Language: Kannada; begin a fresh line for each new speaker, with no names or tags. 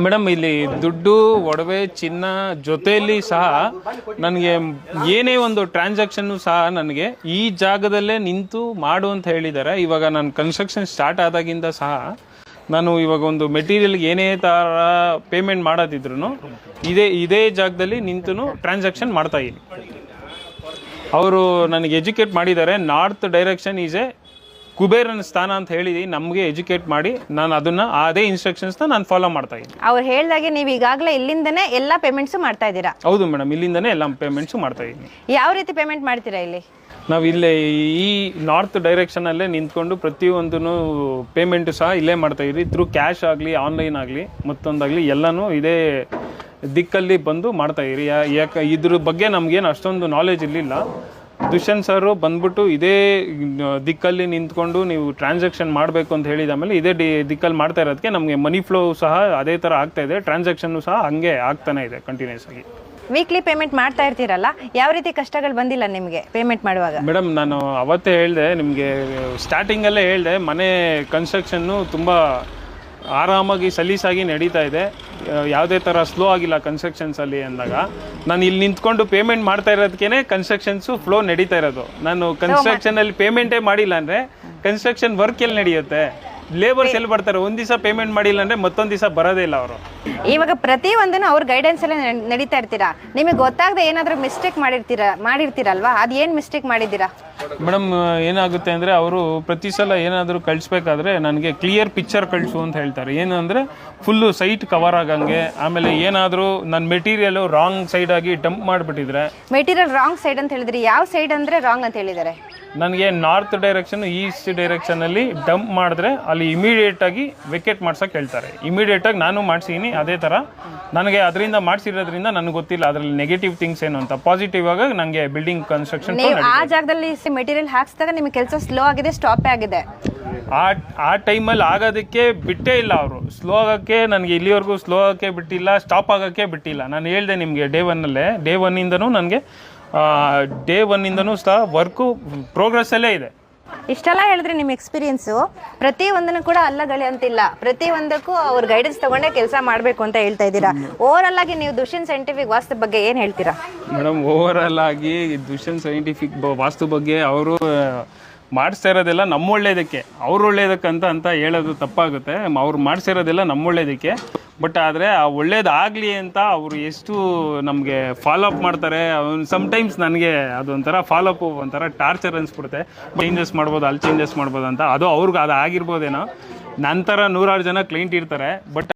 ಮೇಡಮ್ ಇಲ್ಲಿ ದುಡ್ಡು ಒಡವೆ ಚಿನ್ನ ಜೊತೆಯಲ್ಲಿ ಸಹ ನನಗೆ ಏನೇ ಒಂದು ಟ್ರಾನ್ಸಾಕ್ಷನ್ನು ಸಹ ನನಗೆ ಈ ಜಾಗದಲ್ಲೇ ನಿಂತು ಮಾಡು ಅಂತ ಹೇಳಿದ್ದಾರೆ. ಇವಾಗ ನಾನು ಕನ್ಸ್ಟ್ರಕ್ಷನ್ ಸ್ಟಾರ್ಟ್ ಆದಾಗಿಂದ ಸಹ ನಾನು ಇವಾಗ ಒಂದು ಮೆಟೀರಿಯಲ್ಗೆ ಏನೇ ಥರ ಪೇಮೆಂಟ್ ಮಾಡೋದಿದ್ರು ಇದೇ ಜಾಗದಲ್ಲಿ ನಿಂತು ಟ್ರಾನ್ಸಾಕ್ಷನ್ ಮಾಡ್ತಾಯಿದ್ದೀನಿ. ಅವರು ನನಗೆ ಎಜುಕೇಟ್ ಮಾಡಿದ್ದಾರೆ. ನಾರ್ತ್ ಡೈರೆಕ್ಷನ್ ಈಸ್ ಎ ಕುಬೇರನ ಸ್ಥಾನ ಅಂತ ಹೇಳಿ ನಮಗೆ ಎಜುಕೇಟ್ ಮಾಡಿ ನಾನು ಅದನ್ನ ಅದೇ ಇನ್ಸ್ಟ್ರಕ್ಷನ್ಸ್ನ ನಾನು ಫಾಲೋ ಮಾಡ್ತಾ ಇದ್ದೀನಿ.
ಅವ್ರು ಹೇಳಿದಾಗೆ ನೀವು ಈಗಾಗಲೇ ಇಲ್ಲಿಂದನೇ ಎಲ್ಲ ಪೇಮೆಂಟ್ಸು ಮಾಡ್ತಾ ಇದ್ದೀರಾ?
ಹೌದು ಮೇಡಮ್, ಇಲ್ಲಿಂದನೇ ಎಲ್ಲ ಪೇಮೆಂಟ್ಸು ಮಾಡ್ತಾ ಇದ್ದೀನಿ.
ಯಾವ ರೀತಿ ಪೇಮೆಂಟ್ ಮಾಡ್ತೀರಾ ಇಲ್ಲಿ?
ನಾವು ಇಲ್ಲೇ ಈ ನಾರ್ತ್ ಡೈರೆಕ್ಷನಲ್ಲೇ ನಿಂತ್ಕೊಂಡು ಪ್ರತಿಯೊಂದೂ ಪೇಮೆಂಟು ಸಹ ಇಲ್ಲೇ ಮಾಡ್ತಾ ಇದ್ದೀವಿ. ಥ್ರೂ ಕ್ಯಾಶ್ ಆಗಲಿ ಆನ್ಲೈನ್ ಆಗಲಿ ಮತ್ತೊಂದಾಗಲಿ ಎಲ್ಲನೂ ಇದೇ ದಿಕ್ಕಲ್ಲಿ ಬಂದು ಮಾಡ್ತಾ ಇದ್ದೀರಿ. ಯಾಕೆ ಇದ್ರ ಬಗ್ಗೆ ನಮಗೇನು ಅಷ್ಟೊಂದು ನಾಲೆಜ್ ಇರಲಿಲ್ಲ. ದುಷ್ಯಂತ್ ಸರ್ ಬಂದ್ಬಿಟ್ಟು ಇದೇ ದಿಕ್ಕಲ್ಲಿ ನಿಂತ್ಕೊಂಡು ನೀವು ಟ್ರಾನ್ಸಾಕ್ಷನ್ ಮಾಡಬೇಕು ಅಂತ ಹೇಳಿದ ಮೇಲೆ ಇದೇ ದಿಕ್ಕಲ್ಲಿ ಮಾಡ್ತಾ ಇರೋದಕ್ಕೆ ನಮಗೆ ಮನಿ ಫ್ಲೋ ಸಹ ಅದೇ ಥರ ಆಗ್ತಾ ಇದೆ. ಟ್ರಾನ್ಸಾಕ್ಷನ್ನು ಸಹ ಹಂಗೆ ಆಗ್ತಾನೆ ಇದೆ ಕಂಟಿನ್ಯೂಸ್ ಆಗಿ.
ವೀಕ್ಲಿ ಪೇಮೆಂಟ್ ಮಾಡ್ತಾ ಇರ್ತೀರಲ್ಲ, ಯಾವ ರೀತಿ ಕಷ್ಟಗಳು ಬಂದಿಲ್ಲ ನಿಮಗೆ ಪೇಮೆಂಟ್ ಮಾಡುವಾಗ?
ಮೇಡಮ್, ನಾನು ಅವತ್ತೇ ಹೇಳಿದೆ ನಿಮಗೆ, ಸ್ಟಾರ್ಟಿಂಗಲ್ಲೇ ಹೇಳಿದೆ, ಮನೆ ಕನ್ಸ್ಟ್ರಕ್ಷನ್ನು ತುಂಬ ಆರಾಮಾಗಿ ಸಲೀಸಾಗಿ ನಡೀತಾ ಇದೆ, ಯಾವುದೇ ಥರ ಸ್ಲೋ ಆಗಿಲ್ಲ ಕನ್ಸ್ಟ್ರಕ್ಷನ್ಸಲ್ಲಿ ಅಂದಾಗ ನಾನು ಇಲ್ಲಿ ನಿಂತ್ಕೊಂಡು ಪೇಮೆಂಟ್ ಮಾಡ್ತಾ ಇರೋದಕ್ಕೇ ಕನ್ಸ್ಟ್ರಕ್ಷನ್ಸು ಫ್ಲೋ ನಡೀತಾ ಇರೋದು. ನಾನು ಕನ್ಸ್ಟ್ರಕ್ಷನಲ್ಲಿ ಪೇಮೆಂಟೇ ಮಾಡಿಲ್ಲ ಅಂದರೆ ಕನ್ಸ್ಟ್ರಕ್ಷನ್ ವರ್ಕ್ ಎಲ್ಲಿ ನಡೆಯುತ್ತೆ? ಲೇಬರ್ಸ್ ಎಲ್ಲಿ ಬರ್ತಾರೆ? ಒಂದು ದಿವಸ ಪೇಮೆಂಟ್ ಮಾಡಿಲ್ಲ ಅಂದರೆ ಮತ್ತೊಂದು ದಿವಸ ಬರೋದೇ ಇಲ್ಲ ಅವರು.
ಇವಾಗ ಪ್ರತಿಯೊಂದನ್ನು ಅವ್ರ ಗೈಡೆನ್ಸ್ ಎಲ್ಲ ನಡೀತಾ ಇರ್ತೀರಾ. ನಿಮಗೆ ಗೊತ್ತಾಗದೆ ಏನಾದರೂ ಮಿಸ್ಟೇಕ್ ಮಾಡಿರ್ತೀರಲ್ವಾ? ಅದು ಏನು ಮಿಸ್ಟೇಕ್ ಮಾಡಿದ್ದೀರಾ?
ಮೇಡಮ್, ಏನಾಗುತ್ತೆ ಅಂದರೆ ಅವರು ಪ್ರತಿ ಸಲ ಏನಾದರೂ ಕಳಿಸ್ಬೇಕಾದ್ರೆ ನನಗೆ ಕ್ಲಿಯರ್ ಪಿಕ್ಚರ್ ಕಳಿಸು ಅಂತ ಹೇಳ್ತಾರೆ. ಏನಂದರೆ ಫುಲ್ಲು ಸೈಟ್ ಕವರ್ ಆಗಂಗೆ, ಆಮೇಲೆ ಏನಾದರೂ ನನ್ನ ಮೆಟೀರಿಯಲು ರಾಂಗ್ ಸೈಡಾಗಿ ಡಂಪ್ ಮಾಡಿಬಿಟ್ಟಿದ್ರೆ.
ಮೆಟೀರಿಯಲ್ ರಾಂಗ್ ಸೈಡ್ ಅಂತ ಹೇಳಿದ್ರಿ, ಯಾವ ಸೈಡ್ ಅಂದರೆ ರಾಂಗ್ ಅಂತ ಹೇಳಿದ್ದಾರೆ?
ನನಗೆ ನಾರ್ತ್ ಡೈರೆಕ್ಷನ್ ಈಸ್ಟ್ ಡೈರೆಕ್ಷನಲ್ಲಿ ಡಂಪ್ ಮಾಡಿದ್ರೆ ಅಲ್ಲಿ ಇಮಿಡಿಯೇಟಾಗಿ ವೆಕೇಟ್ ಮಾಡ್ಸೋಕೆ ಹೇಳ್ತಾರೆ. ಇಮಿಡಿಯೇಟಾಗಿ ನಾನು ಮಾಡಿಸಿದ್ದೀನಿ. ಅದೇ ಥರ ನನಗೆ ಅದರಿಂದ ಮಾಡಿಸಿರೋದ್ರಿಂದ ನನಗೆ ಗೊತ್ತಿಲ್ಲ ಅದರಲ್ಲಿ ನೆಗೆಟಿವ್ ಥಿಂಗ್ಸ್ ಏನು ಅಂತ. ಪಾಸಿಟಿವ್ ಆಗಿ ನನಗೆ ಬಿಲ್ಡಿಂಗ್ ಕನ್ಸ್ಟ್ರಕ್ಷನ್
ಆ ಜಾಗದಲ್ಲಿ ಮೆಟೀರಿಯಲ್ ಹಾಕ್ಸಿದಾಗ ನಿಮಗೆ ಕೆಲಸ ಸ್ಲೋ ಆಗಿದೆ, ಸ್ಟಾಪೇ ಆಗಿದೆ.
ಆ ಟೈಮಲ್ಲಿ ಆಗೋದಕ್ಕೆ ಬಿಟ್ಟೇ ಇಲ್ಲ ಅವರು. ಸ್ಲೋ ಆಗೋಕ್ಕೆ ನನಗೆ ಇಲ್ಲಿವರೆಗೂ ಸ್ಲೋ ಆಗೋಕ್ಕೆ ಬಿಟ್ಟಿಲ್ಲ, ಸ್ಟಾಪ್ ಆಗೋಕ್ಕೆ ಬಿಟ್ಟಿಲ್ಲ. ನಾನು ಹೇಳಿದೆ ನಿಮಗೆ ಡೇ ಒನ್ನಿಂದನೂ ನನಗೆ ಡೇ ಒನ್ನಿಂದನೂ ಸಹ ವರ್ಕು ಪ್ರೋಗ್ರೆಸ್ಸಲ್ಲೇ ಇದೆ.
ಇಷ್ಟೆಲ್ಲ ಹೇಳಿದ್ರೆ ನಿಮ್ಮ ಎಕ್ಸ್ಪೀರಿಯನ್ಸು ಪ್ರತಿಯೊಂದನ್ನು ಕೂಡ ಅಲ್ಲಗಳಿ ಅಂತಿಲ್ಲ, ಪ್ರತಿಯೊಂದಕ್ಕೂ ಅವ್ರ ಗೈಡೆನ್ಸ್ ತಗೊಂಡೇ ಕೆಲಸ ಮಾಡಬೇಕು ಅಂತ ಹೇಳ್ತಾ ಇದ್ದೀರಾ. ಓವರಾಲ್ ಆಗಿ ನೀವು ದುಷ್ಯಂತ್ ಸೈಂಟಿಫಿಕ್ ವಾಸ್ತು ಬಗ್ಗೆ ಏನು ಹೇಳ್ತೀರಾ?
ಮೇಡಮ್, ಓವರಾಲ್ ಆಗಿ ದುಷ್ಯಂತ್ ಸೈಂಟಿಫಿಕ್ ವಾಸ್ತು ಬಗ್ಗೆ ಅವರು ಮಾಡಿಸ್ತಾ ಇರೋದೆಲ್ಲ ನಮ್ಮ ಒಳ್ಳೇದಕ್ಕೆ, ಅವ್ರು ಒಳ್ಳೇದಕ್ಕಂತ ಹೇಳೋದು ತಪ್ಪಾಗುತ್ತೆ. ಅವ್ರು ಮಾಡಿಸಿರೋದೆಲ್ಲ ನಮ್ಮ ಒಳ್ಳೇದಕ್ಕೆ. ಬಟ್ ಆದರೆ ಆ ಒಳ್ಳೇದಾಗಲಿ ಅಂತ ಅವರು ಎಷ್ಟು ನಮಗೆ ಫಾಲೋಅಪ್ ಮಾಡ್ತಾರೆ. ಸಮ್ಟೈಮ್ಸ್ ನನಗೆ ಅದೊಂಥರ ಫಾಲೋಅಪ್ ಒಂಥರ ಟಾರ್ಚರ್ ಅನಿಸ್ಬಿಡುತ್ತೆ. ಚೇಂಜಸ್ ಮಾಡ್ಬೋದು, ಅಲ್ಲಿ ಚೇಂಜಸ್ ಮಾಡ್ಬೋದು ಅಂತ. ಅದು ಅವ್ರಿಗೆ ಅದು ಆಗಿರ್ಬೋದೇನೋ. ನಂತರ 100 ಜನ ಕ್ಲೈಂಟ್ ಇರ್ತಾರೆ. ಬಟ್